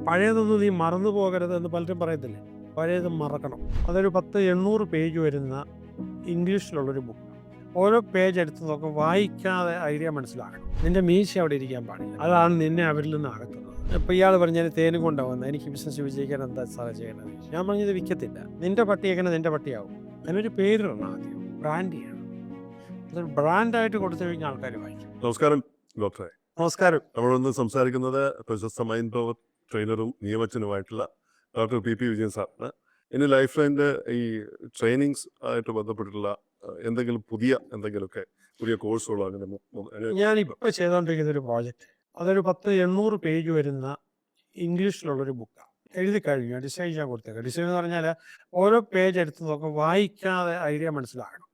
പഴയതൊന്നും നീ മറന്നു പോകരുത് എന്ന് പലരും പറയത്തില്ലേ? പഴയത് മറക്കണം. അതൊരു 800 പേജ് വരുന്ന ഇംഗ്ലീഷിലുള്ളൊരു ബുക്ക്. ഓരോ പേജ് എടുത്ത് നോക്കും, വായിക്കാതെ ഐഡിയ മനസ്സിലാക്കണം. നിന്റെ മീശ അവിടെ ഇരിക്കാൻ പാടില്ല. അതാണ് നിന്നെ അവരിൽ നിന്ന് അകറ്റുന്നത്. ഇപ്പം ഇയാൾ പറഞ്ഞു, ഞാൻ തേനും കൊണ്ടാ വന്നത്, എനിക്ക് ബിസിനസ് വിജയിക്കാൻ എന്താ സാറേ ചെയ്യണത്? ഞാൻ പറഞ്ഞത് വിൽക്കത്തില്ല. നിന്റെ പട്ടി എങ്ങനെ നിന്റെ പട്ടിയാവും? അതിനൊരു പേരിടണം, ആദ്യം ബ്രാൻഡ് ചെയ്യണം. അതൊരു ബ്രാൻഡായിട്ട് കൊടുത്തു കഴിഞ്ഞാൽ ആൾക്കാർ വായിക്കും. നമസ്കാരം ഡോക്ടറെ. നമസ്കാരം. നമ്മളിന്ന് സംസാരിക്കുന്നത് പ്രശസ്ത മൈൻഡ് പവർ ട്രെയിനറും നിയമജ്ഞനുമായിട്ടുള്ള ഡോക്ടർ പി വിജയൻ സാറാണ്. ഇനി ലൈഫ് ലൈൻ്റെ ഈ ട്രെയിനിങ്സ് ആയിട്ട് ബന്ധപ്പെട്ടിട്ടുള്ള എന്തെങ്കിലും പുതിയ കോഴ്സുകളോ ഞാനിപ്പോൾ ചെയ്തുകൊണ്ടിരിക്കുന്ന ഒരു പ്രോജക്റ്റ്, അതൊരു 800 പേജ് വരുന്ന ഇംഗ്ലീഷിലുള്ളൊരു ബുക്കാണ്. എഴുതി കഴിഞ്ഞു, ഡിസൈൻ ചെയ്യാൻ കൊടുത്തേക്കാം. ഡിസൈൻ എന്ന് പറഞ്ഞാൽ ഓരോ പേജ് എടുത്ത് നോക്കും, വായിക്കാതെ ഐഡിയ മനസ്സിലാക്കണം.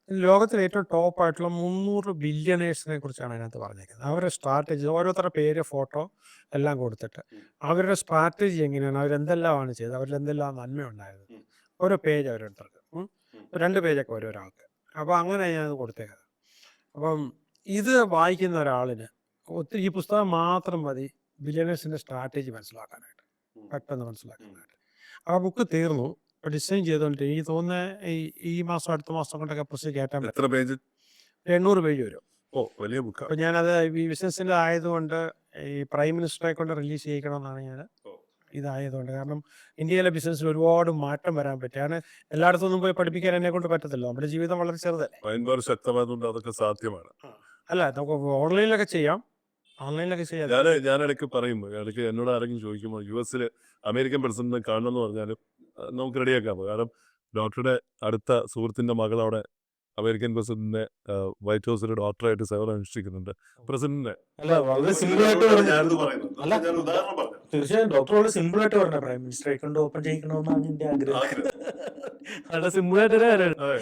ലോകത്തിലെ ഏറ്റവും ടോപ്പായിട്ടുള്ള 300 ബില്യണേഴ്സിനെ കുറിച്ചാണ് അതിനകത്ത് പറഞ്ഞേക്കുന്നത്. അവരുടെ സ്ട്രാറ്റജി, ഓരോരുത്തരുടെ പേര്, ഫോട്ടോ എല്ലാം കൊടുത്തിട്ട് അവരുടെ സ്ട്രാറ്റജി എങ്ങനെയാണ്, അവരെന്തെല്ലാമാണ് ചെയ്തത്, അവരിൽ എന്തെല്ലാം നന്മയുണ്ടായത്, ഓരോ പേജ് ഓരോരുത്തർക്ക് 2 പേജൊക്കെ ഓരോരാൾക്ക്. അപ്പോൾ അങ്ങനെ ഞാനത് കൊടുത്തേക്കുന്നത്. അപ്പം ഇത് വായിക്കുന്ന ഒരാളിന് ഈ പുസ്തകം മാത്രം മതി ബില്യണേഴ്സിൻ്റെ സ്ട്രാറ്റജി മനസ്സിലാക്കാനായിട്ട്, പെട്ടെന്ന് മനസ്സിലാക്കാനായിട്ട്. ആ ബുക്ക് തീർന്നു, ഡിസൈൻ ചെയ്തുകൊണ്ട് എനിക്ക് തോന്നുന്നത് ഈ മാസം അടുത്ത മാസം കൊണ്ടൊക്കെ പ്രസ് കയറ്റാൻ പറ്റും. എത്ര പേജ്? 800 പേജ് വരും. വലിയ ബുക്കാണ്. അപ്പോൾ ഞാനത് ഈ ബിസിനസ്സിൻ്റെ ആയതുകൊണ്ട് ഈ പ്രൈം മിനിസ്റ്ററെ കൊണ്ട് റിലീസ് ചെയ്യിക്കണമെന്നാണ് ഞാൻ ഇതായതുകൊണ്ട്. കാരണം ഇന്ത്യയിലെ ബിസിനസ്സിൽ ഒരുപാട് മാറ്റം വരാൻ പറ്റും. ഞാൻ എല്ലായിടത്തൊന്നും പോയി പഠിപ്പിക്കാൻ എന്നെ കൊണ്ട് പറ്റത്തില്ല. നമ്മുടെ ജീവിതം വളരെ ചെറുതല്ലേ. മൈൻഡ് പവർ ശക്തമായതുകൊണ്ട് അതൊക്കെ സാധ്യമാണ്. അല്ല, നമുക്ക് ഓൺലൈനിലൊക്കെ ചെയ്യാം. ഞാൻ ഇടയ്ക്ക് ഇടയ്ക്ക് എന്നോട് ആരെങ്കിലും ചോദിക്കുമ്പോൾ US അമേരിക്കൻ പ്രസിഡന്റിനെ കാണണമെന്ന് പറഞ്ഞാലും നമുക്ക് റെഡിയാക്കാം. കാരണം ഡോക്ടറുടെ അടുത്ത സുഹൃത്തിന്റെ മകൾ അവിടെ അമേരിക്കൻ പ്രസിഡന്റിനെ വൈറ്റ് ഹൗസിൽ ഡോക്ടറായിട്ട് സേവനം അനുഷ്ഠിക്കുന്നുണ്ട്. പ്രസിഡന്റിനെ വളരെ സിമ്പിൾ ആയിട്ട് പറഞ്ഞു. ഞാനിത് പറയുന്നത്. അല്ല, ഞാൻ ഉദാഹരണം പറഞ്ഞു. തീർച്ചയായും ഡോക്ടറോട് സിമ്പിൾ ആയിട്ട് പറഞ്ഞ പ്രൈം മിനിസ്റ്ററെ കൊണ്ട് ഓപ്പൺ ചെയ്യിക്കണമെന്നാണ് എന്റെ ആഗ്രഹം. വളരെ സിമ്പിൾ ആയിട്ട് അതെ,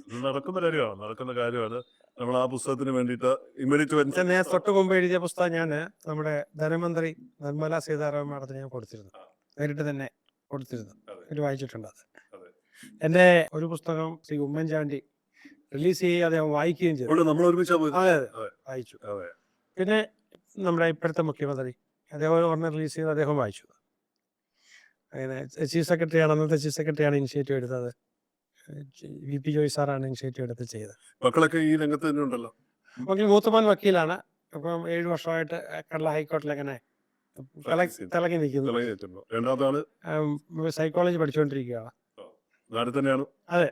ഇത് നടക്കുന്ന കാര്യമാണ്. നമ്മൾ ആ പുസ്തകത്തിന് വേണ്ടിയിട്ട് ഞാൻ തൊട്ട് മുമ്പ് എഴുതിയ പുസ്തകം ഞാൻ നമ്മുടെ ധനമന്ത്രി നിർമ്മല സീതാരാമൻ മാഡത്തിന് ഞാൻ കൊടുത്തിരുന്നു, നേരിട്ട് തന്നെ കൊടുത്തിരുന്നു. ഒരു വായിച്ചിട്ടുണ്ട് അത്. എൻ്റെ ഒരു പുസ്തകം ശ്രീ ഉമ്മൻചാണ്ടി റിലീസ് ചെയ്യുക, അദ്ദേഹം വായിക്കുകയും ചെയ്തു. നമ്മൾ ഒരുമിച്ചാ പോയത്. അതെ വായിച്ചു. പിന്നെ നമ്മുടെ ഇപ്പോഴത്തെ മുഖ്യമന്ത്രി അദ്ദേഹം ഒരെണ്ണം റിലീസ് ചെയ്ത് അദ്ദേഹം വായിച്ചു. അങ്ങനെ ചീഫ് സെക്രട്ടറിയാണ്, അന്നത്തെ ചീഫ് സെക്രട്ടറിയാണ് ഇനിഷ്യേറ്റീവ് എടുത്തത്. VP ജോയ് സാറാണ് ഇനിഷ്യേറ്റീവ് എടുത്ത് ചെയ്തത്. മക്കളൊക്കെ ഈ രംഗത്ത് തന്നെ ഉണ്ടല്ലോ. മൂത്തമാൻ വക്കീലാണ്. അപ്പം 7 വർഷമായിട്ട് കേരള ഹൈക്കോർട്ടിൽ അങ്ങനെ തിളങ്ങി നിൽക്കുന്നു. രണ്ടാമതാണ് സൈക്കോളജി പഠിച്ചുകൊണ്ടിരിക്കുകയാണ്. നാട്ടിൽ തന്നെയാണ്. അതെ,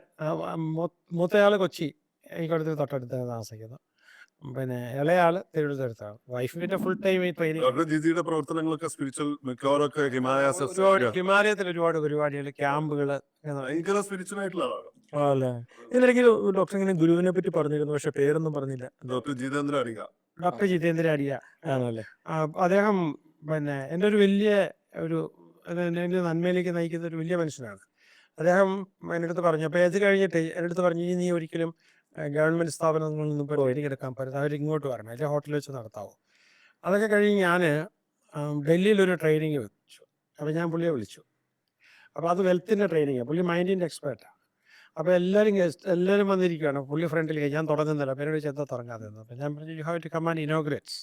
മൂത്തയാള് കൊച്ചി ഹൈക്കോടതി തൊട്ടടുത്ത് താമസിക്കുന്നു. പിന്നെ ഇളയാള് തിരുവനന്തപുരത്താണ്. വൈഫ് പിന്നെ ഫുൾ ടൈം ഈ ട്രെയിനിങ്. ജിജിയുടെ പ്രവർത്തനങ്ങളൊക്കെ സ്പിരിച്വൽ മിക്കവാറൊക്കെ ഹിമാലയത്തിൽ ഒരുപാട് പരിപാടികൾ, ക്യാമ്പുകൾ. ഭയങ്കര സ്പിരിച്വൽ ആയിട്ടുള്ള അല്ലേ. ഇതിനിടയ്ക്ക് ഡോക്ടർ ഇങ്ങനെ ഗുരുവിനെ പറ്റി പറഞ്ഞിരുന്നു, പക്ഷെ പേരൊന്നും പറഞ്ഞില്ല. ഡോക്ടർ ജിതേന്ദ്ര അടിക. ഡോക്ടർ ജിതേന്ദ്ര അടിയ ആണല്ലേ. അദ്ദേഹം പിന്നെ എൻ്റെ ഒരു വലിയ ഒരു എൻ്റെ നന്മയിലേക്ക് നയിക്കുന്ന ഒരു വലിയ മനുഷ്യനാണ് അദ്ദേഹം. എൻ്റെ അടുത്ത് പറഞ്ഞു, അപ്പോൾ ഇത് കഴിഞ്ഞിട്ട് എൻ്റെ അടുത്ത് പറഞ്ഞു, നീ ഒരിക്കലും ഗവൺമെൻറ് സ്ഥാപനങ്ങളിൽ നിന്നും ഇപ്പോൾ എടുക്കാൻ പറ്റുന്നത്, അവർ ഇങ്ങോട്ട് വരണം, അല്ലെങ്കിൽ ഹോട്ടലിൽ വെച്ച് നടത്താവോ. അതൊക്കെ കഴിഞ്ഞ് ഞാൻ ഡൽഹിയിലൊരു ട്രെയിനിങ് വെച്ചു. അപ്പോൾ ഞാൻ പുള്ളിയെ വിളിച്ചു. അപ്പോൾ അത് വെൽത്തിൻ്റെ ട്രെയിനിങ്ങാണ്, പുള്ളി മൈൻഡിൻ്റെ എക്സ്പേർട്ടാണ്. അപ്പോൾ എല്ലാവരും വന്നിരിക്കുകയാണ്. പുള്ളി ഫ്രണ്ടിൽ ഞാൻ തുടങ്ങുന്നില്ല, അപ്പോൾ എന്നോട് എന്താ തുടങ്ങാതെ. അപ്പോൾ ഞാൻ പറഞ്ഞു, you have to come and inaugurates.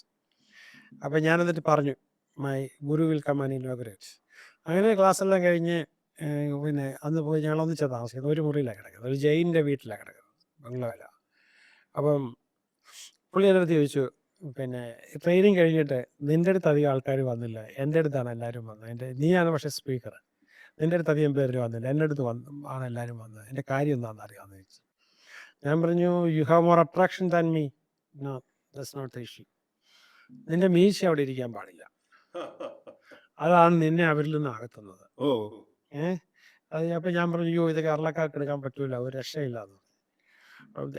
അപ്പോൾ ഞാൻ എന്നിട്ട് പറഞ്ഞു, my guru will come and inaugurates. അങ്ങനെ ക്ലാസ്സെല്ലാം കഴിഞ്ഞ് പിന്നെ അന്ന് പോയി ഞങ്ങളൊന്നിച്ചാൽ താമസിക്കുന്നത്. ഒരു മുറിയിലാണ് കിടക്കുന്നത്, ഒരു ജയിൻ്റെ വീട്ടിലാണ് കിടക്കുന്നത്, ബംഗ്ലാവില. അപ്പം പുള്ളി എൻ്റെ അടുത്ത് ചോദിച്ചു, പിന്നെ ട്രെയിനിങ് കഴിഞ്ഞിട്ട് നിൻ്റെ അടുത്ത് അധികം ആൾക്കാർ വന്നില്ല, എൻ്റെ അടുത്താണ് എല്ലാവരും വന്നത്. നീയാണ് പക്ഷേ സ്പീക്കർ, നിൻ്റെ അടുത്ത് അധികം പേര് വന്നില്ല, എൻ്റെ അടുത്ത് ആണ് എല്ലാവരും വന്നത്, എൻ്റെ കാര്യം എന്താണെന്ന് അറിയാമെന്ന് ചോദിച്ചു. ഞാൻ പറഞ്ഞു, you have more attraction than me. No, that's not the issue. നിൻ്റെ മീശ അവിടെ ഇരിക്കാൻ പാടില്ല, അതാണ് നിന്നെ അവരിൽ നിന്ന് അകത്തുന്നത്. അപ്പം ഞാൻ പറഞ്ഞു, അയ്യോ ഇത് കേരളക്കാർക്ക് എടുക്കാൻ പറ്റൂല, ഒരു രക്ഷയില്ലാന്ന്.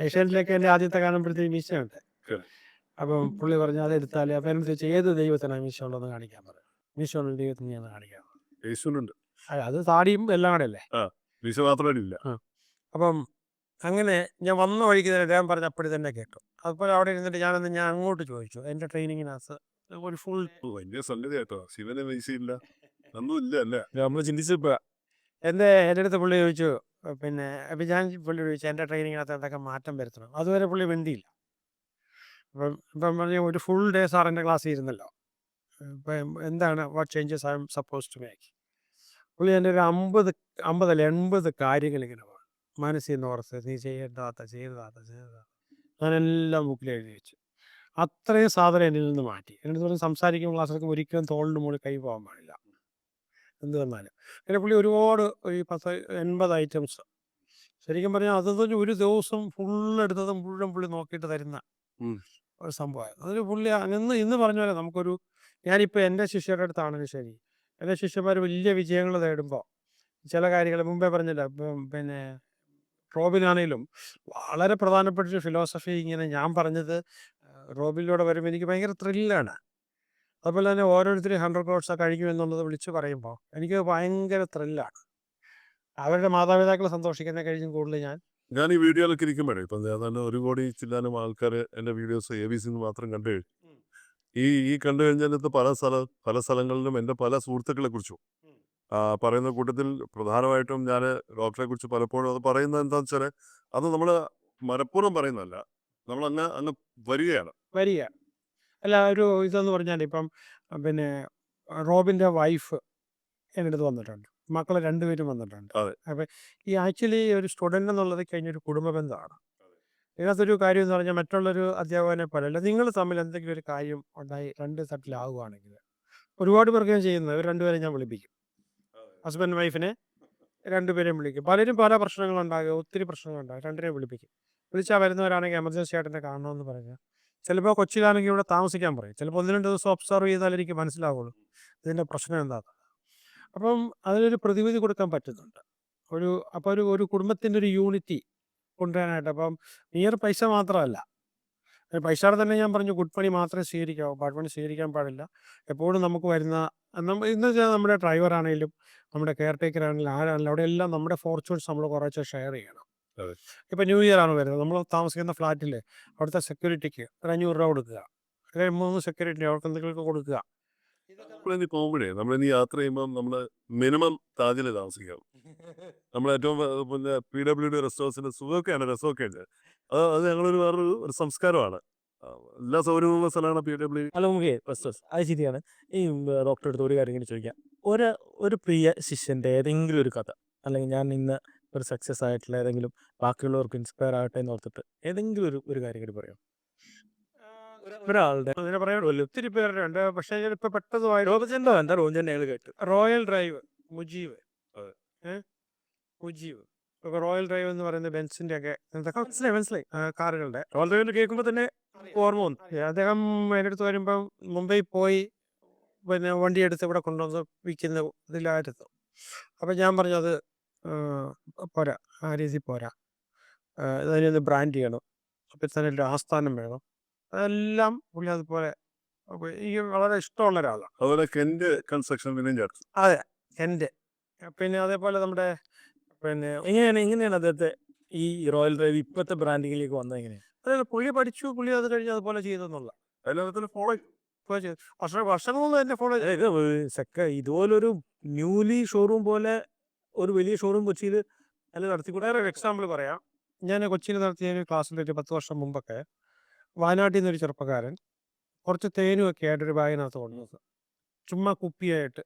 ഏഷ്യാനെറ്റിലേക്ക് എൻ്റെ ആദ്യത്തെ കാണുമ്പോഴത്തേക്ക് മീശയുണ്ട്. അപ്പം പുള്ളി പറഞ്ഞു അതെടുത്താൽ. അപ്പം എന്നോട് ചോദിച്ചാൽ ഏത് ദൈവത്തിനാണ് മീശ ഉള്ളതെന്ന് കാണിക്കാൻ പറഞ്ഞു. മീശ ഉള്ള ദൈവത്തിന് ഞാൻ കാണിക്കാം. അത് താടിയും എല്ലാം കൂടെ അല്ലേ, മീശ മാത്രമല്ല. അപ്പം അങ്ങനെ ഞാൻ വന്ന വഴിക്ക് തന്നെ അദ്ദേഹം പറഞ്ഞ അപ്പടി തന്നെ കേട്ടു. അതുപോലെ അവിടെ ഇരുന്നിട്ട് ഞാൻ അങ്ങോട്ട് ചോദിച്ചു, എൻ്റെ ട്രെയിനിങ്ങിനകത്ത് ഒരു ഫുൾ വലിയ സംഗതി കേട്ടോ, ശിവന് മീശയില്ല, ഒന്നുമില്ല അല്ലേ, നമ്മൾ ചിന്തിച്ചപ്പോൾ എൻ്റെ അടുത്ത് പുള്ളി ചോദിച്ചു. പിന്നെ അപ്പം ഞാൻ പുള്ളി ചോദിച്ചു, എൻ്റെ ട്രെയിനിങ്ങിനകത്ത് എന്തൊക്കെ മാറ്റം വരുത്തണം. അതുവരെ പുള്ളി മിണ്ടിയില്ല. ഇപ്പം പറഞ്ഞു, ഒരു ഫുൾ ഡേ സാർ എൻ്റെ ക്ലാസ്സിൽ ഇരുന്നല്ലോ, ഇപ്പം എന്താണ് what changes I am suppose to make. പുള്ളി എൻ്റെ ഒരു 50 80 കാര്യങ്ങൾ ഇങ്ങനെ പറഞ്ഞു. മനസ്സിൽ നിന്ന് ഓർത്ത് നീ ചെയ്തതാത്ത ഞാനെല്ലാം ബുക്കിൽ എഴുതി വെച്ചു. അത്രയും സാധനം എന്നിൽ നിന്ന് മാറ്റി. എന്നിട്ട് പറഞ്ഞ് സംസാരിക്കുമ്പോൾ ക്ലാസ്സിലൊക്കെ ഒരിക്കലും തോളിൻ്റെ മുകളിൽ കൈ പോകാൻ പാടില്ല എന്ത് വന്നാലും. പിന്നെ പുള്ളി ഒരുപാട് ഈ 80 ഐറ്റംസ് ശരിക്കും പറഞ്ഞാൽ അതൊന്നും ഒരു ദിവസം ഫുള്ളെടുത്തത് മുഴുവൻ പുള്ളി നോക്കിയിട്ട് തരുന്ന ഉം. ഒരു സംഭവമായിരുന്നു. അതൊരു പുള്ളി ഇന്ന് പറഞ്ഞ പോലെ നമുക്കൊരു ഞാനിപ്പോൾ എൻ്റെ ശിഷ്യരുടെ അടുത്താണെങ്കിലും ശരി, എൻ്റെ ശിഷ്യന്മാർ വലിയ വിജയങ്ങൾ നേടുമ്പോൾ ചില കാര്യങ്ങൾ മുമ്പേ പറഞ്ഞില്ല, പിന്നെ റോബിനാണേലും വളരെ പ്രധാനപ്പെട്ട ഒരു ഫിലോസഫി ഇങ്ങനെ ഞാൻ പറഞ്ഞത് റോബിനിലൂടെ വരുമ്പോൾ എനിക്ക് ഭയങ്കര ത്രില്ലാണ്. അതുപോലെ തന്നെ ഓരോരുത്തരും 100 crores കഴിക്കും എന്നുള്ളത് വിളിച്ചു പറയുമ്പോൾ എനിക്ക് ഭയങ്കര ത്രില്ലാണ്. അവരുടെ മാതാപിതാക്കൾ സന്തോഷിക്കുന്ന കഴിഞ്ഞും കൂടുതൽ ഞാൻ ഈ വീഡിയോയിലൊക്കെ ഇരിക്കുമ്പോഴേ ഇപ്പം ഏതാണ്ട് 1 കോടി ചില്ലാനും ആൾക്കാർ എൻ്റെ വീഡിയോസ് ABC മാത്രം കണ്ടു കഴിഞ്ഞു. ഈ കണ്ടു കഴിഞ്ഞതിനകത്ത് പല സ്ഥലങ്ങളിലും എൻ്റെ പല സുഹൃത്തുക്കളെ കുറിച്ചും പറയുന്ന കൂട്ടത്തിൽ പ്രധാനമായിട്ടും ഞാൻ ഡോക്ടറെ കുറിച്ച് പലപ്പോഴും അത് പറയുന്നത് എന്താണെന്ന് വെച്ചാൽ അത് നമ്മൾ മനഃപൂർവ്വം പറയുന്നതല്ല, നമ്മൾ അങ്ങ് വരികയാണ്. വരിക. അല്ല ഒരു ഇതെന്ന് പറഞ്ഞാൽ ഇപ്പം പിന്നെ റോബിൻ്റെ വൈഫ് എൻ്റെ അടുത്ത് വന്നിട്ടുണ്ട്, മക്കൾ 2 പേരും വന്നിട്ടുണ്ട്. അതെ. അപ്പം ഈ ആക്ച്വലി ഒരു സ്റ്റുഡൻ്റ് എന്നുള്ളത് കഴിഞ്ഞൊരു കുടുംബ ബന്ധമാണ്. ഇതിനകത്തൊരു കാര്യം എന്ന് പറഞ്ഞാൽ മറ്റുള്ളൊരു അധ്യാപകനെ പോലെയല്ല, നിങ്ങൾ തമ്മിൽ എന്തെങ്കിലും ഒരു കാര്യം ഉണ്ടായി 2 തട്ടിലാവുകയാണെങ്കിൽ ഒരുപാട് പേർക്ക് ഞാൻ ചെയ്യുന്നത് 2 പേരെ ഞാൻ വിളിപ്പിക്കും. ഹസ്ബൻഡ് വൈഫിനെ 2 പേരെയും വിളിക്കും. പലരും പല പ്രശ്നങ്ങളുണ്ടാകും, ഒത്തിരി പ്രശ്നങ്ങളുണ്ടാകും, 2 വിളിപ്പിക്കും. വിളിച്ചാൽ വരുന്നവരാണെങ്കിൽ എമർജൻസി ആയിട്ട് എന്നെ കാണണമെന്ന് പറഞ്ഞാൽ ചിലപ്പോൾ കൊച്ചിയിലാണെങ്കിൽ ഇവിടെ താമസിക്കാൻ പറയും. ചിലപ്പോൾ 1-2 ദിവസം ഒബ്സർവ് ചെയ്താൽ എനിക്ക് മനസ്സിലാവുള്ളൂ ഇതിൻ്റെ പ്രശ്നം എന്താണെന്ന്. അപ്പം അതിനൊരു പ്രതിവിധി കൊടുക്കാൻ പറ്റുന്നുണ്ട്. അപ്പോൾ ഒരു കുടുംബത്തിൻ്റെ ഒരു യൂണിറ്റി കൊണ്ടുവരാനായിട്ട്. അപ്പം നിയർ പൈസ മാത്രമല്ല, പൈസയുടെ തന്നെ ഞാൻ പറഞ്ഞു ഗുഡ് പണി മാത്രമേ സ്വീകരിക്കാവൂ, ബാഡ് പണി സ്വീകരിക്കാൻ പാടില്ല. എപ്പോഴും നമുക്ക് വരുന്ന ഇന്ന് വെച്ചാൽ നമ്മുടെ ഡ്രൈവറാണെങ്കിലും നമ്മുടെ കെയർ ടേക്കർ ആണെങ്കിലും ആരാണെങ്കിലും അവിടെ എല്ലാം നമ്മുടെ ഫോർച്യൂൺസ് നമ്മൾ കുറച്ച് ഷെയർ ചെയ്യണം. അതെ. ഇപ്പം ന്യൂ ഇയർ ആണ് വരുന്നത്, നമ്മൾ താമസിക്കുന്ന ഫ്ലാറ്റിൽ അവിടുത്തെ സെക്യൂരിറ്റിക്ക് ഒരു 500 രൂപ കൊടുക്കുക, അല്ലെങ്കിൽ 3 സെക്യൂരിറ്റി അവർക്ക് എന്തെങ്കിലുമൊക്കെ കൊടുക്കുക. നമ്മളിനി പോകുമ്പോഴേ നമ്മളിനി യാത്ര ചെയ്യുമ്പോൾ നമ്മൾ മിനിമം താജിൽ താമസിക്കാം. നമ്മൾ ഏറ്റവും പിന്നെ PWD റെസ്റ്റ് ഹൗസിൻ്റെ സുഖമൊക്കെയാണ്, രസമൊക്കെയാണ്. അത് ഞങ്ങളൊരു വേറൊരു സംസ്കാരമാണ്. എല്ലാ സൗകര്യമുള്ള സ്ഥലമാണ് PWD. അല്ല നമുക്ക് ഫസ്റ്റ് അത് ശരിയാണ്. ഈ ഡോക്ടറെ അടുത്ത് ഒരു കാര്യം ഇങ്ങനെ ചോദിക്കാം. ഒരു പ്രിയ ശിഷ്യൻ്റെ ഏതെങ്കിലും ഒരു കഥ, അല്ലെങ്കിൽ ഞാൻ ഇന്ന് ഒരു സക്സസ് ആയിട്ടുള്ള ഏതെങ്കിലും ബാക്കിയുള്ളവർക്ക് ഇൻസ്പയർ ആകട്ടെ എന്ന് ഓർത്തിട്ട് ഏതെങ്കിലും ഒരു കാര്യം കൂടി പറയാം. ഒരാളുടെ അതിനെ പറയാനുള്ളൂ, ഒത്തിരി പേരുണ്ട്. പക്ഷേ ഇപ്പൊ പെട്ടെന്ന് രോഗചെന്തോ എന്താ രോഗചെൻ്റെ അയാൾ കേട്ടു. റോയൽ ഡ്രൈവ് മുജീബ്, അതെ. മുജീബ് ഇപ്പൊ റോയൽ ഡ്രൈവ് എന്ന് പറയുന്നത് ബെൻസിന്റെ ഒക്കെ മനസ്സിലായി കാറുകളുടെ റോൾ ഡ്രൈവ് കേൾക്കുമ്പോൾ തന്നെ ഓർമ്മ വന്നു. അദ്ദേഹം എൻ്റെ അടുത്ത് വരുമ്പം മുംബൈ പോയി പിന്നെ വണ്ടി എടുത്ത് ഇവിടെ കൊണ്ടുവന്ന് വിൽക്കുന്ന ഇതിലായിരുന്നു. അപ്പം ഞാൻ പറഞ്ഞത് പോരാ, ആ രീതി പോരാ, അതിനൊന്ന് ബ്രാൻഡ് ചെയ്യണം, അപ്പം തന്നെ ഒരു ആസ്ഥാനം വേണം. അതെല്ലാം പുള്ളി അതുപോലെ എനിക്ക് വളരെ ഇഷ്ടമുള്ള ഒരാളാണ്. അതുപോലെ കെന്റ് കൺസ്ട്രക്ഷൻ ചേർത്ത്. അതെ, എൻ്റെ പിന്നെ അതേപോലെ നമ്മുടെ പിന്നെ എങ്ങനെയാണ് അദ്ദേഹത്തെ ഈ റോയൽ ഡ്രൈവ് ഇപ്പോഴത്തെ ബ്രാൻഡിങ്ങിലേക്ക് വന്നത് എങ്ങനെയാണ്? അതായത് പുള്ളി പഠിച്ചു, പുള്ളി അത് കഴിഞ്ഞ് അതുപോലെ ചെയ്തെന്നുള്ള അതിനകത്ത് ഫോളോ വർഷങ്ങളൊന്നും എന്നെ ഫോളോ ഇതുപോലൊരു ന്യൂലി ഷോറൂം പോലെ ഒരു വലിയ ഷോറൂം കൊച്ചിയിൽ അല്ല നടത്തിക്കൂടെ. ഒരു എക്സാമ്പിൾ പറയാം. ഞാൻ കൊച്ചിയിൽ നടത്തിയ ഒരു ക്ലാസ്സിൽ ഒരു 10 വർഷം മുമ്പൊക്കെ വയനാട്ടിൽ നിന്നൊരു ചെറുപ്പക്കാരൻ കുറച്ച് തേനും ഒക്കെ ആയിട്ട് ഒരു ബാഗിനകത്ത് കൊണ്ടുവന്നത്, ചുമ്മാ കുപ്പിയായിട്ട്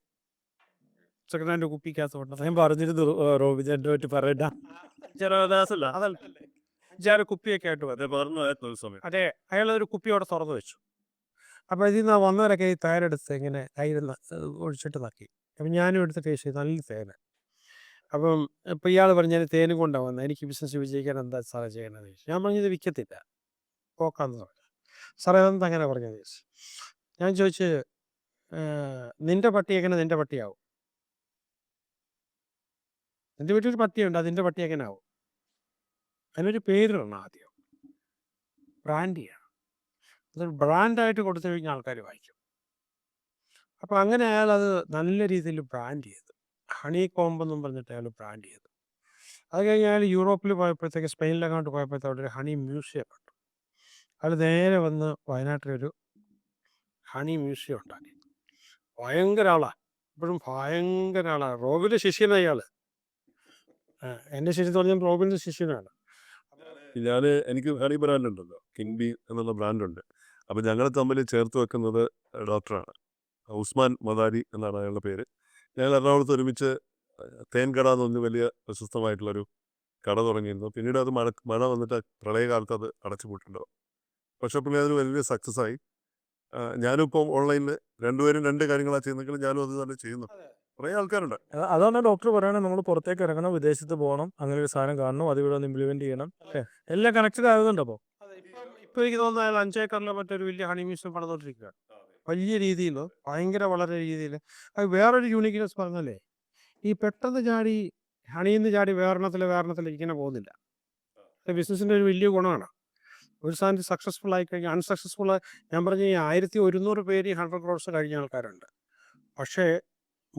സെക്കൻഡ് ഹാൻഡ് കുപ്പിക്കകത്ത് കൊണ്ടുവന്നത്. ഞാൻ പറഞ്ഞിരുന്നു റോബിജന്റെ പറ്റി പറയണ്ട, ചെറുദാസല്ല അതല്ല, 5-6 കുപ്പിയൊക്കെ ആയിട്ട് വന്നു. പറഞ്ഞു സമയം. അതെ, അയാളൊരു കുപ്പിയോടെ തുറന്നു വെച്ചു. അപ്പോൾ ഇതിൽ നിന്ന് വന്നവരൊക്കെ ഈ തേനെടുത്ത് ഇങ്ങനെ കയ്യിൽ ഒഴിച്ചിട്ട് നക്കി. അപ്പം ഞാനും എടുത്ത് ടേസ്റ്റ് ചെയ്തു, നല്ല തേന്. അപ്പം ഇപ്പം ഇയാൾ പറഞ്ഞു ഞാൻ തേനും കൊണ്ടാണ് വന്നത്, എനിക്ക് ബിസിനസ് വിജയിക്കാൻ എന്താ സാറേ ചെയ്യണമെന്ന് ചോദിച്ചു. ഞാൻ പറഞ്ഞത് വിൽക്കത്തില്ല, പോക്കാന്ന് പറഞ്ഞു. സാറേ അതെന്താ അങ്ങനെ പറഞ്ഞത് ചോദിച്ചു. ഞാൻ ചോദിച്ച് നിൻ്റെ പട്ടി എങ്ങനെ നിൻ്റെ പട്ടിയാവും? എൻ്റെ വീട്ടിലൊരു പട്ടിയുണ്ട്, അതിൻ്റെ പട്ടി എങ്ങനെ ആവും? അതിനൊരു പേരിടണം ആദ്യം, ബ്രാൻഡ് ചെയ്യണം. അതൊരു ബ്രാൻഡായിട്ട് കൊടുത്തു കഴിഞ്ഞാൽ ആൾക്കാർ വായിക്കും. അപ്പോൾ അങ്ങനെ അയാൾ അത് നല്ല രീതിയിൽ ബ്രാൻഡ് ചെയ്തു. ഹണി കോംബ് എന്നും പറഞ്ഞിട്ട് അയാൾ ബ്രാൻഡ് ചെയ്തു. അത് കഴിഞ്ഞ് അയാൾ യൂറോപ്പിൽ പോയപ്പോഴത്തേക്ക്, സ്പെയിനിലെങ്ങാണ്ട് പോയപ്പോഴത്തേക്ക് അവിടെ ഒരു ഹണി മ്യൂസിയം ഉണ്ട്. അയാൾ നേരെ വന്ന് വയനാട്ടിലൊരു ഹണി മ്യൂസിയം ഉണ്ടാക്കി. ഭയങ്കര ആളാണ്, ഇപ്പോഴും ഭയങ്കര ആളാണ്. റോബിൻ്റെ ശിഷ്യനാണ് അയാൾ. എൻ്റെ ശിഷ്യൻ പറഞ്ഞാൽ റോബിൻ്റെ ശിഷ്യനാണ്. എനിക്ക് ഹണി ബ്രാൻഡ് ഉണ്ടല്ലോ, കിങ് ബി എന്നുള്ള ബ്രാൻഡുണ്ട്. അപ്പം ഞങ്ങൾ തമ്മിൽ ചേർത്ത് വെക്കുന്നത് ഡോക്ടറാണ്. ഉസ്മാൻ മദാരി എന്നാണ് അയാളുടെ പേര്. ഞങ്ങൾ എറണാകുളത്ത് ഒരുമിച്ച് തേൻകട എന്ന് പറഞ്ഞ് വലിയ പ്രശസ്തമായിട്ടുള്ളൊരു കട തുടങ്ങിയിരുന്നു. പിന്നീട് അത് മഴ വന്നിട്ട് പ്രളയകാലത്ത് അത് അടച്ചുപൂട്ടുണ്ടാവും. പക്ഷേ പുള്ളി അതൊരു വലിയ സക്സസ് ആയി. ഞാനും ഇപ്പോൾ ഓൺലൈനിൽ രണ്ടുപേരും രണ്ട് കാര്യങ്ങളാണ് ചെയ്യുന്നെങ്കിലും ഞാനും അത് തന്നെ ചെയ്യുന്നു. കുറേ ആൾക്കാരുണ്ട്. അതാണ് ഡോക്ടർ പറയണത്, നമ്മൾ പുറത്തേക്ക് ഇറങ്ങണം, വിദേശത്ത് പോകണം, അങ്ങനെ ഒരു സാധനം കാണണം, അത് ഇവിടെ ഒന്ന് ഇംപ്ലിമെന്റ് ചെയ്യണം. എല്ലാം കണക്റ്റഡ് ആകുന്നുണ്ട്. അപ്പോൾ ഇപ്പൊ എനിക്ക് തോന്നുന്നു അയാൾ 5 ഏക്കറിലെ മറ്റൊരു വലിയ ഹണി മ്യൂസിയം പണിതോണ്ടിരിക്കുകയാണ്. വലിയ രീതിയിൽ, ഭയങ്കര വളരെ രീതിയിൽ. അത് വേറൊരു യൂണിക്നെസ് പറഞ്ഞല്ലേ, ഈ പെട്ടെന്ന് ചാടി ഹണിന്ന് ചാടി വേറെണ്ണത്തിൽ ഇങ്ങനെ പോകുന്നില്ല. ബിസിനസിന്റെ ഒരു വലിയ ഗുണമാണ്. ഒരു സാധനം സക്സസ്ഫുൾ ആയി കഴിഞ്ഞാൽ അൺസക്സസ്ഫുൾ, ഞാൻ പറഞ്ഞ ഈ 1100 പേര് 100 ക്രോഡ്സ് കഴിഞ്ഞ ആൾക്കാരുണ്ട്. പക്ഷേ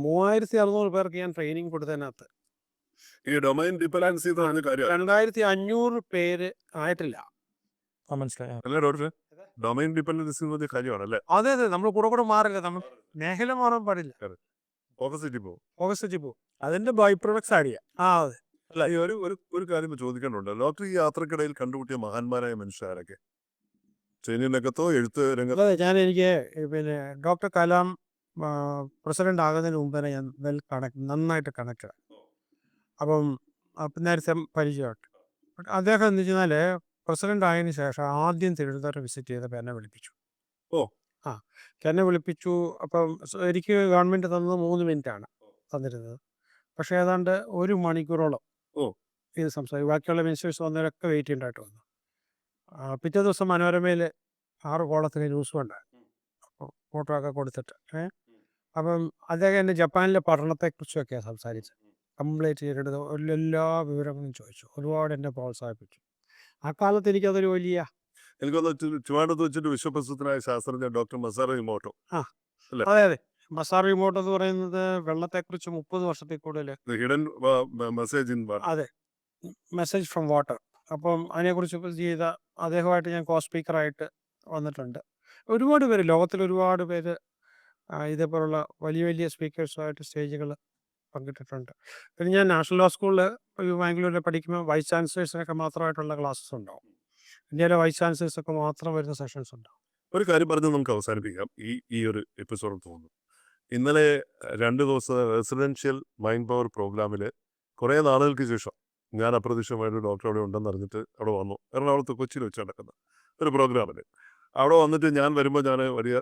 3600 പേർക്ക് ഞാൻ ട്രെയിനിങ് കൊടുത്തതിനകത്ത് ഈ ഡൊമൈൻ ഡിപ്പെൻഡൻസി എന്ന് പറഞ്ഞ കാര്യം 2500 പേര് ആയിട്ടില്ല. മനസ്സിലായി. അല്ലേ ഡോക്ടർ? ഡൊമൈൻ ഡിപ്പെൻഡൻസി എന്ന് പറഞ്ഞ കാര്യമാണ് അല്ലേ? അതെ നമ്മൾ കൂടെ മാറില്ല, നമ്മൾ മേഖല മാറാൻ പാടില്ല. ഓപ്പോസിറ്റ് പോകും. ഫോക്കസ് പോകും. അതിന്റെ ബൈ പ്രൊഡക്ട്സ് ആഡ് ചെയ്യാം. അതെ. അല്ല, ഈ ഒരു കാര്യം ചോദിക്കാനുണ്ട്. ഡോക്ടർ ഈ യാത്രക്കിടയിൽ കണ്ടുമുട്ടിയ മഹാന്മാരായ മനുഷ്യരൊക്കെ സൈന്യരംഗത്തോ എഴുത്ത് രംഗത്തോ? അതെ, എനിക്ക് പിന്നെ ഡോക്ടർ കലാം പ്രസിഡന്റ് ആകുന്നതിന് മുമ്പ് തന്നെ ഞാൻ നന്നായിട്ട് കണക്റ്റഡ്. അപ്പം നേരത്തെ പരിചയമായിട്ട് അദ്ദേഹം എന്ന് വെച്ചാൽ പ്രസിഡന്റ് ആയതിനു ശേഷം ആദ്യം തിരുവനന്തപുരം വിസിറ്റ് ചെയ്തപ്പോൾ എന്നെ വിളിപ്പിച്ചു. എന്നെ വിളിപ്പിച്ചു. അപ്പം എനിക്ക് ഗവൺമെന്റ് തന്നത് 3 മിനിറ്റാണ് തന്നിരുന്നത്. പക്ഷേ ഏതാണ്ട് 1 മണിക്കൂറോളം ഇത് സംസാരിക്കും. ബാക്കിയുള്ള മിനിസ്റ്റേഴ്സ് വന്നവരൊക്കെ വെയിറ്റ് ചെയ്യേണ്ടതായിട്ട് വന്നു. പിറ്റേ ദിവസം മനോരമയിൽ 6 കോളത്തിന് ന്യൂസ് ഉണ്ടായിരുന്നു, അപ്പോൾ ഫോട്ടോ ഒക്കെ കൊടുത്തിട്ട്. അപ്പം അദ്ദേഹം എന്നെ ജപ്പാനിലെ പഠനത്തെക്കുറിച്ചൊക്കെയാണ് സംസാരിച്ചത്. കംപ്ലീറ്റ് ചെയ്തിട്ട് എല്ലാ വിവരങ്ങളും ചോദിച്ചു. ഒരുപാട് എന്നെ പ്രോത്സാഹിപ്പിച്ചു. ആ കാലത്ത് എനിക്കതൊരു വലിയ എനിക്കൊന്ന് ചുവാണ്ടത്ത് വെച്ചിട്ട് വിശ്വപ്രസിദ്ധനായ ശാസ്ത്രജ്ഞൻ ഡോക്ടർ മസാറോ ഇമോട്ടോ. അതെ മസാറോ ഇമോട്ടോ എന്ന് പറയുന്നത് വെള്ളത്തെക്കുറിച്ച് 30 വർഷത്തിൽ കൂടുതൽ ഹിഡൻ മെസ്സേജ് ഇൻ വാട്ടർ. അതെ, മെസ്സേജ് ഫ്രം വാട്ടർ. അപ്പം അതിനെക്കുറിച്ച് ചെയ്ത അദ്ദേഹമായിട്ട് ഞാൻ കോ സ്പീക്കറായിട്ട് വന്നിട്ടുണ്ട്. ഒരുപാട് പേര്, ലോകത്തിൽ ഒരുപാട് പേര് ഇതേപോലുള്ള വലിയ വലിയ സ്പീക്കേഴ്സുമായിട്ട് സ്റ്റേജുകൾ പങ്കിട്ടിട്ടുണ്ട്. പിന്നെ ഞാൻ നാഷണൽ ലോ സ്കൂളിൽ ബാംഗ്ലൂരിൽ പഠിക്കുമ്പോൾ വൈസ് ചാൻസലേഴ്സിനൊക്കെ മാത്രമായിട്ടുള്ള ക്ലാസ്സസ് ഉണ്ടാവും. ഇന്ത്യയിലെ വൈസ് ചാൻസലേഴ്സൊക്കെ മാത്രം വരുന്ന സെഷൻസ് ഉണ്ടാവും. ഒരു കാര്യം പറഞ്ഞ് നമുക്ക് അവസാനിപ്പിക്കാം ഈ ഒരു എപ്പിസോഡ് തോന്നുന്നു. ഇന്നലെ 2 ദിവസം റെസിഡൻഷ്യൽ മൈൻഡ് പവർ പ്രോഗ്രാമിൽ കുറേ നാളുകൾക്ക് ശേഷം ഞാൻ അപ്രതീക്ഷിതമായിട്ട് ഡോക്ടർ അവിടെ ഉണ്ടെന്ന് അറിഞ്ഞിട്ട് അവിടെ വന്നു. എറണാകുളത്ത് കൊച്ചിയിൽ വെച്ച് നടക്കുന്ന ഒരു പ്രോഗ്രാമിൽ അവിടെ വന്നിട്ട് ഞാൻ വരുമ്പോൾ ഞാൻ വലിയ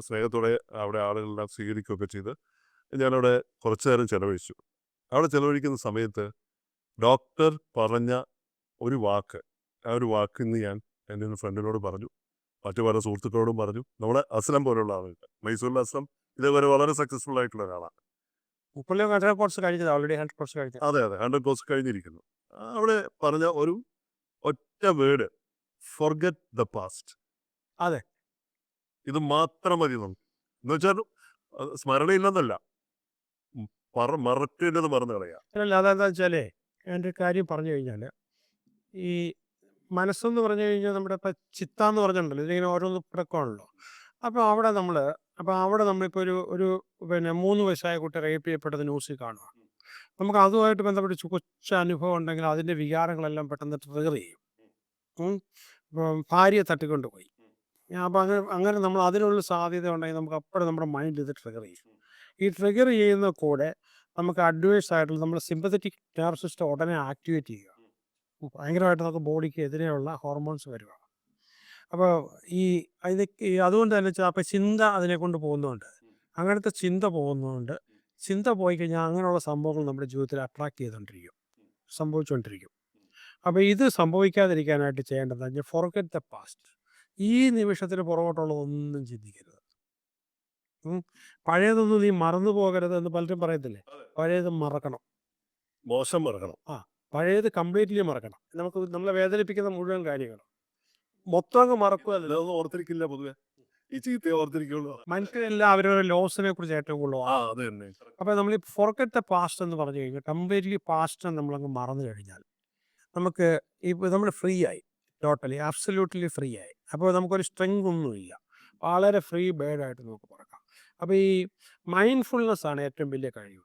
സ്നേഹത്തോടെ അവിടെ ആളുകളെല്ലാം സ്വീകരിക്കുകയൊക്കെ ചെയ്ത് ഞാനവിടെ കുറച്ചു നേരം ചിലവഴിച്ചു. അവിടെ ചിലവഴിക്കുന്ന സമയത്ത് ഡോക്ടർ പറഞ്ഞ ഒരു വാക്ക്, ആ ഒരു വാക്ക് ഇന്ന് ഞാൻ എൻ്റെ ഒരു ഫ്രണ്ടിനോട് പറഞ്ഞു, മറ്റു പല സുഹൃത്തുക്കളോടും പറഞ്ഞു. നമ്മുടെ അസ്ലം പോലുള്ള ആളുകൾ, മൈസൂരിലെ അസ്ലം ഇതേപോലെ വളരെ സക്സസ്ഫുൾ ആയിട്ടുള്ള ഒരാളാണ്. 100 കോഴ്സ് കഴിഞ്ഞത്, ഓൾറെഡി 100 കോഴ്സ് കഴിഞ്ഞത്. അതെ 100 കോഴ്സ് കഴിഞ്ഞിരിക്കുന്നു. അവിടെ പറഞ്ഞ ഒരു ഒറ്റ വേർഡ്, ഫോർഗെറ്റ് ദ പാസ്റ്റ്. അതെ, ഇത് മാത്രം മതി നമുക്ക്. എന്ന് വെച്ചാൽ സ്മരണയില്ലെന്നല്ല, മറക്കേണ്ടത് മറന്നു കളയാം. അല്ല അതെന്താ വെച്ചാലേ, എൻ്റെ കാര്യം പറഞ്ഞു കഴിഞ്ഞാൽ ഈ മനസ്സെന്ന് പറഞ്ഞു കഴിഞ്ഞാൽ നമ്മുടെ ഇപ്പം ചിത്ത എന്ന് പറഞ്ഞിട്ടുണ്ടല്ലോ, ഇതിങ്ങനെ ഓരോന്ന് കിടക്കുകയാണല്ലോ. അപ്പോൾ അവിടെ നമ്മളിപ്പോൾ ഒരു പിന്നെ 3 വയസ്സായ കുട്ടി റേപ്പ് ചെയ്യപ്പെട്ടത് ന്യൂസിൽ കാണുക. നമുക്ക് അതുമായിട്ട് ബന്ധപ്പെട്ട് കൊച്ചു അനുഭവം ഉണ്ടെങ്കിൽ അതിൻ്റെ വികാരങ്ങളെല്ലാം പെട്ടെന്ന് ട്രിഗർ ചെയ്യും. ഇപ്പം ഭാര്യയെ തട്ടിക്കൊണ്ടുപോയി, അപ്പോൾ അങ്ങനെ നമ്മൾ അതിനുള്ള സാധ്യത ഉണ്ടെങ്കിൽ നമുക്ക് അപ്പോഴും നമ്മുടെ മൈൻഡിൽ ഇത് ട്രിഗർ ചെയ്യും. ഈ ട്രിഗർ ചെയ്യുന്ന കൂടെ നമുക്ക് അഡ്വേഴ്സ് ആയിട്ടുള്ള നമ്മുടെ സിമ്പത്തറ്റിക് നെർവ് സിസ്റ്റം ഉടനെ ആക്ടിവേറ്റ് ചെയ്യുക. ഭയങ്കരമായിട്ട് നമുക്ക് ബോഡിക്ക് എതിരെയുള്ള ഹോർമോൺസ് വരിക. അപ്പോൾ അതുകൊണ്ട് തന്നെ അപ്പോൾ ചിന്ത അതിനെ കൊണ്ട് പോകുന്നുണ്ട്. അങ്ങനത്തെ ചിന്ത പോകുന്നതുകൊണ്ട്, ചിന്ത പോയി കഴിഞ്ഞാൽ അങ്ങനെയുള്ള സംഭവങ്ങൾ നമ്മുടെ ജീവിതത്തിൽ അട്രാക്ട് സംഭവിച്ചുകൊണ്ടിരിക്കും. അപ്പോൾ ഇത് സംഭവിക്കാതിരിക്കാനായിട്ട് ചെയ്യേണ്ടത് വെച്ചാൽ ഫോർഗെറ്റ് ദ പാസ്റ്റ്. ഈ നിമിഷത്തിൽ പുറകോട്ടുള്ളതൊന്നും ചിന്തിക്കരുത്. പഴയതൊന്നും നീ മറന്നു പോകരുത് എന്ന് പലരും പറയത്തില്ലേ. പഴയത് മറക്കണം, മോശം മറക്കണം. പഴയത് കംപ്ലീറ്റ്ലി മറക്കണം. നമ്മളെ വേദനിപ്പിക്കുന്ന മുഴുവൻ കാര്യങ്ങളും മൊത്തം അങ്ങ് മറക്കുക. അതൊന്നും ഓർത്തിരിക്കില്ല പൊതുവെ, ഈ ചീത്തയെ ഓർത്തിരിക്കുള്ളൂ. മനുഷ്യരെല്ലാം അവരവരുടെ ലോസിനെ കുറിച്ച് ഏറ്റവും കൂടുതൽ. അത് തന്നെ. അപ്പോൾ നമ്മൾ ഈ ഫോർഗെറ്റ് ദ പാസ്റ്റ് എന്ന് പറഞ്ഞു കഴിഞ്ഞാൽ, കംപ്ലീറ്റ്ലി പാസ്റ്റ് നമ്മളങ്ങ് മറന്നു കഴിഞ്ഞാൽ നമുക്ക് നമ്മൾ ഫ്രീ ആയി, ടോട്ടലി ആബ്സല്യൂട്ട്ലി ഫ്രീ ആയി. അപ്പോൾ നമുക്കൊരു സ്ട്രെങ്ത് ഒന്നുമില്ല, വളരെ ഫ്രീ ബേർഡായിട്ട് നമുക്ക് പറക്കാം. അപ്പോൾ ഈ മൈൻഡ്ഫുൾനെസ് ആണ് ഏറ്റവും വലിയ കഴിവ്.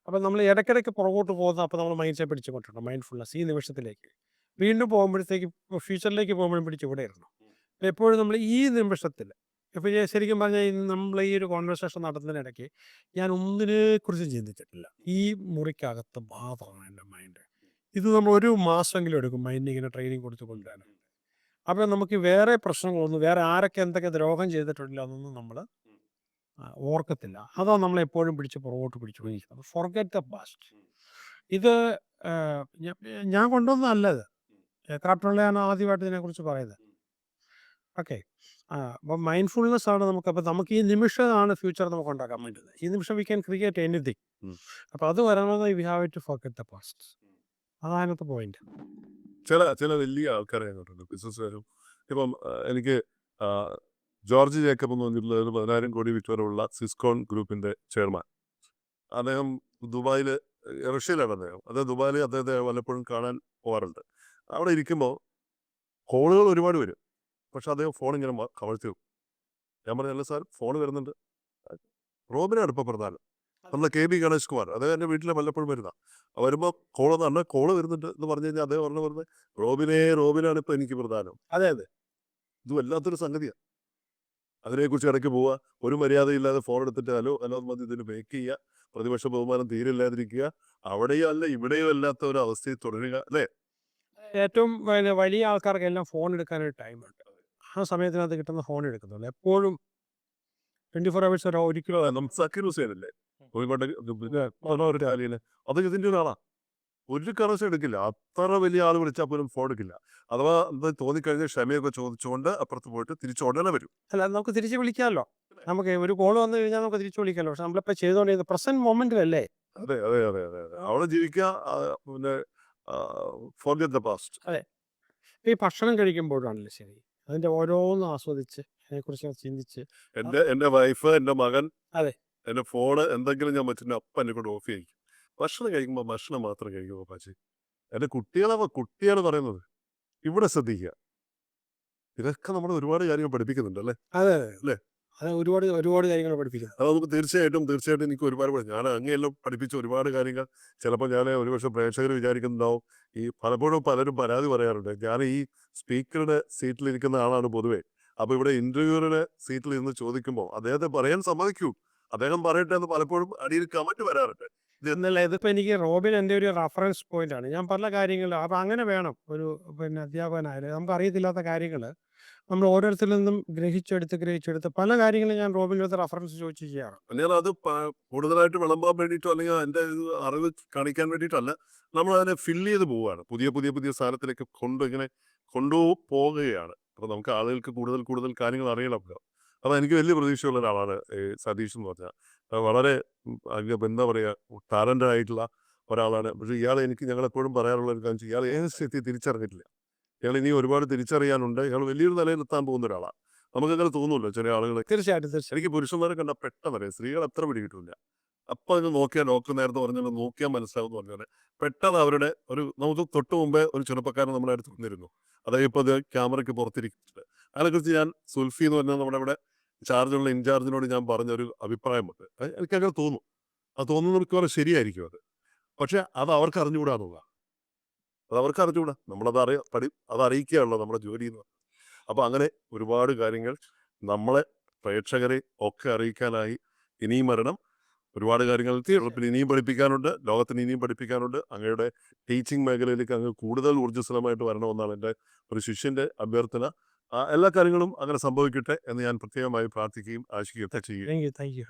അപ്പോൾ നമ്മൾ ഇടയ്ക്കിടയ്ക്ക് പുറകോട്ട് പോകുന്ന, അപ്പോൾ നമ്മൾ മൈൻഡ്സെ പിടിച്ചു കൊണ്ടിട്ടുണ്ട്. മൈൻഡ്ഫുൾനെസ് ഈ നിമിഷത്തിലേക്ക് വീണ്ടും പോകുമ്പോഴത്തേക്ക്, ഫ്യൂച്ചറിലേക്ക് പോകുമ്പോഴും പിടിച്ച് ഇവിടെ ഇരുന്നു. എപ്പോഴും നമ്മൾ ഈ നിമിഷത്തിൽ ഇപ്പം ഞാൻ ശരിക്കും പറഞ്ഞാൽ നമ്മൾ ഈ ഒരു കോൺവെർസേഷൻ നടത്തുന്നതിനിടയ്ക്ക് ഞാൻ ഒന്നിനെ കുറിച്ചും ചിന്തിച്ചിട്ടില്ല. ഈ മുറിക്കകത്ത് മാത്രമാണ് എൻ്റെ മൈൻഡ്. ഇത് നമ്മൾ 1 മാസമെങ്കിലും എടുക്കും മൈൻഡിന് ഇങ്ങനെ ട്രെയിനിങ് കൊടുത്ത് കൊണ്ടുവരാൻ. അപ്പം നമുക്ക് വേറെ പ്രശ്നങ്ങളൊന്നും, വേറെ ആരൊക്കെ എന്തൊക്കെ ദ്രോഹം ചെയ്തിട്ടില്ല അതൊന്നും നമ്മൾ ഓർക്കത്തില്ല. അതാണ് നമ്മളെപ്പോഴും പിടിച്ച് പുറകോട്ട് പിടിച്ചു പോയിരിക്കുന്നത്. Forget the past. ഇത് ഞാൻ കൊണ്ടുവന്നതല്ല ഇത്. കാർട്ടൂണിലാണ് ആദ്യമായിട്ട് ഇതിനെക്കുറിച്ച് പറയുന്നത്. ഓക്കെ. അപ്പം മൈൻഡ്ഫുൾനെസ് ആണ് നമുക്ക്. അപ്പം നമുക്ക് ഈ നിമിഷമാണ് ഫ്യൂച്ചർ നമുക്ക് ഉണ്ടാക്കാൻ വേണ്ടത്. ഈ നിമിഷം വി ക്യാൻ ക്രിയേറ്റ് എനിത്തിങ്. ഉം. അപ്പം അത് വരണമെങ്കിൽ we have to forget the past. അതാണ് അതിനകത്ത് പോയിന്റ്. ചില വലിയ ആൾക്കാരെ ഞാൻ കണ്ടിട്ടുണ്ട്, ബിസിനസ്സുകാരും. ഇപ്പം എനിക്ക് ജോർജ് ജേക്കബ് എന്ന് പറഞ്ഞിട്ടുള്ള ഒരു 10,000 കോടി വിറ്റുവരവുള്ള സിസ്കോൺ ഗ്രൂപ്പിന്റെ ചെയർമാൻ. അദ്ദേഹം ദുബായിൽ, റഷ്യയിലാണ് അദ്ദേഹം. ദുബായിൽ അദ്ദേഹത്തെ വല്ലപ്പോഴും കാണാൻ പോകാറുണ്ട്. അവിടെ ഇരിക്കുമ്പോൾ കോളുകൾ ഒരുപാട് വരും. പക്ഷെ അദ്ദേഹം ഫോൺ ഇങ്ങനെ കമഴ്ത്തി വെക്കും. ഞാൻ പറഞ്ഞു, അല്ല സാർ, ഫോൺ വരുന്നുണ്ട്. റോബിനാണ് ഇപ്പോൾ പ്രധാനം. നമ്മളെ KB ഗണേഷ് കുമാർ, അദ്ദേഹം എൻ്റെ വീട്ടിലെ വല്ലപ്പോഴും വരുന്ന വരുമ്പോൾ കോളെന്ന് പറഞ്ഞാൽ കോള് വരുന്നുണ്ട് എന്ന് പറഞ്ഞു കഴിഞ്ഞാൽ അദ്ദേഹം പറഞ്ഞത് റോബിനാണ് ഇപ്പോൾ എനിക്ക് പ്രധാനം. അതെ അതെ. ഇത് വല്ലാത്തൊരു സംഗതിയാണ്. അതിനെക്കുറിച്ച് ഇടയ്ക്ക് പോവുക, ഒരു മര്യാദയില്ലാതെ ഫോൺ എടുത്തിട്ട് ഹലോ ഹലോ എന്ന് പറഞ്ഞ് ഇതിന് മേക്ക് ചെയ്യുക, പ്രതിപക്ഷ ബഹുമാനം തീരെ ഇല്ലാതിരിക്കുക, അവിടെയോ അല്ല ഇവിടെയോ അല്ലാത്ത ഒരു അവസ്ഥയിൽ തുടരുക, അല്ലേ? ഏറ്റവും വലിയ ആൾക്കാർക്കെല്ലാം ഫോൺ എടുക്കാനൊരു ടൈമുണ്ട്. ആ സമയത്തിനകത്ത് കിട്ടുന്ന ഫോൺ എടുക്കുന്നുള്ളൂ. എപ്പോഴും 24 hours ഒരിക്കലും. നമുക്ക് സക്കീർ ഹുസൈനല്ലേ കോഴിക്കോട്ടെ ഒരു ടാലിയിൽ, അത് ഇതിൻ്റെ ഒരാളാണ്. ഒരു കറൻസി എടുക്കില്ല. അത്ര വലിയ ആൾ വിളിച്ചാൽ പോലും ഫോൺ എടുക്കില്ല. അഥവാ എന്താ തോന്നിക്കഴിഞ്ഞാൽ ക്ഷമയൊക്കെ ചോദിച്ചുകൊണ്ട് അപ്പുറത്ത് പോയിട്ട് തിരിച്ച് ഉടനെ വരും. അല്ല, നമുക്ക് തിരിച്ച് വിളിക്കാമല്ലോ. നമുക്ക് ഒരു കോൾ വന്നു കഴിഞ്ഞാൽ നമുക്ക് തിരിച്ച് വിളിക്കാമല്ലോ. പക്ഷെ നമ്മളിപ്പോൾ ചെയ്തുകൊണ്ടിരുന്നത് പ്രസന്റ് മൊമെന്റിലല്ലേ. അതെ അതെ അതെ അതെ അതെ അവിടെ ജീവിക്കുക. പിന്നെ ഫോർഗെറ്റ് ദ പാസ്റ്റ്. ഈ ഭക്ഷണം കഴിക്കുമ്പോഴാണല്ലോ ശരി, അതിൻ്റെ ഓരോന്നും ആസ്വദിച്ച് അതിനെക്കുറിച്ച് ചിന്തിച്ച്. എൻ്റെ വൈഫ്, എൻ്റെ മകൻ, അതെ. എൻ്റെ ഫോണ് എന്തെങ്കിലും ഞാൻ പറ്റുന്ന അപ്പം എന്നെ കൊണ്ട് ഓഫ് ചെയ്യിക്കും. ഭക്ഷണം കഴിക്കുമ്പോൾ ഭക്ഷണം മാത്രം കഴിക്കുമ്പോൾ പാച്ചി. എൻ്റെ കുട്ടിയാണ് പറയുന്നത്, ഇവിടെ ശ്രദ്ധിക്കുക. ഇതൊക്കെ നമ്മൾ ഒരുപാട് കാര്യങ്ങൾ പഠിപ്പിക്കുന്നുണ്ട്, അല്ലേ? അതെ അല്ലേ? അത് ഒരുപാട് കാര്യങ്ങൾ പഠിപ്പിക്കുന്നത്. അത് നമുക്ക് തീർച്ചയായിട്ടും എനിക്ക് ഒരുപാട് ഞാൻ അങ്ങനെയെല്ലാം പഠിപ്പിച്ച ഒരുപാട് കാര്യങ്ങൾ. ചിലപ്പോൾ ഞാൻ ഒരുപക്ഷെ പ്രേക്ഷകർ വിചാരിക്കുന്നുണ്ടാവും, ഈ പലപ്പോഴും പലരും പരാതി പറയാറുണ്ട്, ഞാൻ ഈ സ്പീക്കറുടെ സീറ്റിലിരിക്കുന്ന ആളാണ് പൊതുവേ. അപ്പോൾ ഇവിടെ ഇന്റർവ്യൂവറുടെ സീറ്റിൽ ഇരുന്ന് ചോദിക്കുമ്പോൾ അദ്ദേഹത്തെ പറയാൻ സമ്മതിക്കൂ, അദ്ദേഹം പറയട്ടെ എന്ന് പലപ്പോഴും അടിയിൽ കമന്റ് വരാറുണ്ട്. എന്നല്ല, ഇതിപ്പോൾ എനിക്ക് റോബിൻ എൻ്റെ ഒരു റഫറൻസ് പോയിന്റ് ആണ്. ഞാൻ പല കാര്യങ്ങളും അപ്പം അങ്ങനെ വേണം ഒരു അധ്യാപകനായാലും. നമുക്ക് അറിയത്തില്ലാത്ത കാര്യങ്ങൾ നമ്മൾ ഓരോരുത്തരിൽ നിന്നും ഗ്രഹിച്ചെടുത്ത് പല കാര്യങ്ങളും ഞാൻ റോബിൻ്റെ റഫറൻസ് ചോദിച്ച് ചെയ്യാറ്. ഞാൻ അത് കൂടുതലായിട്ട് വിളമ്പാൻ വേണ്ടിയിട്ടോ അല്ലെങ്കിൽ എൻ്റെ അറിവ് കാണിക്കാൻ വേണ്ടിയിട്ടല്ല, നമ്മൾ അതിനെ ഫില്ല് ചെയ്ത് പോവുകയാണ്. പുതിയ സാധനത്തിലേക്ക് ഇങ്ങനെ കൊണ്ടുപോവുകയാണ്. അപ്പോൾ നമുക്ക് ആളുകൾക്ക് കൂടുതൽ കാര്യങ്ങൾ അറിയണമല്ലോ. അപ്പോൾ എനിക്ക് വലിയ പ്രതീക്ഷയുള്ള ഒരാളാണ് സതീഷ് എന്ന് പറഞ്ഞാൽ. വളരെ എന്താ പറയുക, ടാലൻ്റഡ് ആയിട്ടുള്ള ഒരാളാണ്. പക്ഷേ ഞങ്ങളെപ്പോഴും പറയാറുള്ള ഒരു കാര്യം, ഇയാൾ ഏത് സ്ഥിതി തിരിച്ചറിഞ്ഞിട്ടില്ല. ഇയാൾ ഇനി ഒരുപാട് തിരിച്ചറിയാനുണ്ട്. ഇയാൾ വലിയൊരു നിലയിലെത്താൻ പോകുന്ന ഒരാളാണ്. നമുക്കങ്ങനെ തോന്നുമല്ലോ ചില ആളുകൾ. തീർച്ചയായിട്ടും. എനിക്ക് പുരുഷന്മാരെ കണ്ടാൽ പെട്ടെന്നറിയാം, സ്ത്രീകൾ അത്ര പിടികിട്ടില്ല. അപ്പം അത് ഡോക്ടർ നേരത്തെ പറഞ്ഞാൽ നോക്കിയാൽ മനസ്സിലാവുമെന്ന് പറഞ്ഞാൽ പെട്ടെന്ന് അവരുടെ നമുക്ക് തൊട്ട് മുമ്പേ ഒരു ചെറുപ്പക്കാരൻ നമ്മുടെ അടുത്ത് വന്നിരുന്നു. അതായത് ഇപ്പോൾ അത് ക്യാമറയ്ക്ക് പുറത്തിരിക്കുന്നുണ്ട്. അതിനെക്കുറിച്ച് ഞാൻ സുൽഫി എന്ന് പറഞ്ഞാൽ നമ്മുടെ ഇവിടെ ഇൻചാർജിനോട് ഞാൻ പറഞ്ഞൊരു അഭിപ്രായമുണ്ട്. എനിക്കങ്ങനെ തോന്നും. അത് തോന്നുന്നത് മിക്കവാറും ശരിയായിരിക്കും. പക്ഷെ അത് അവർക്ക് അറിഞ്ഞുകൂടാന്നുള്ളതാണ്. നമ്മളത് അത് അറിയിക്കുകയാണല്ലോ നമ്മുടെ ജോലി എന്ന്. അപ്പോൾ അങ്ങനെ ഒരുപാട് കാര്യങ്ങൾ നമ്മളെ പ്രേക്ഷകരെ ഒക്കെ അറിയിക്കാനായി ഇനിയും വരണം. ഒരുപാട് കാര്യങ്ങൾ കേരളത്തിൽ ഇനിയും പഠിപ്പിക്കാനുണ്ട്, ലോകത്തിന് ഇനിയും പഠിപ്പിക്കാനുണ്ട്. അങ്ങയുടെ ടീച്ചിങ് മേഖലയിലേക്ക് അങ്ങ് കൂടുതൽ ഊർജ്ജസ്വലമായിട്ട് വരണമെന്നാണ് എൻ്റെ ഒരു ശിഷ്യൻ്റെ അഭ്യർത്ഥന. എല്ലാ കാര്യങ്ങളും അങ്ങനെ സംഭവിക്കട്ടെ എന്ന് ഞാൻ പ്രത്യേകമായി പ്രാർത്ഥിക്കുകയും ആശിക്കുകയൊക്കെ ചെയ്യുകയും. Thank you.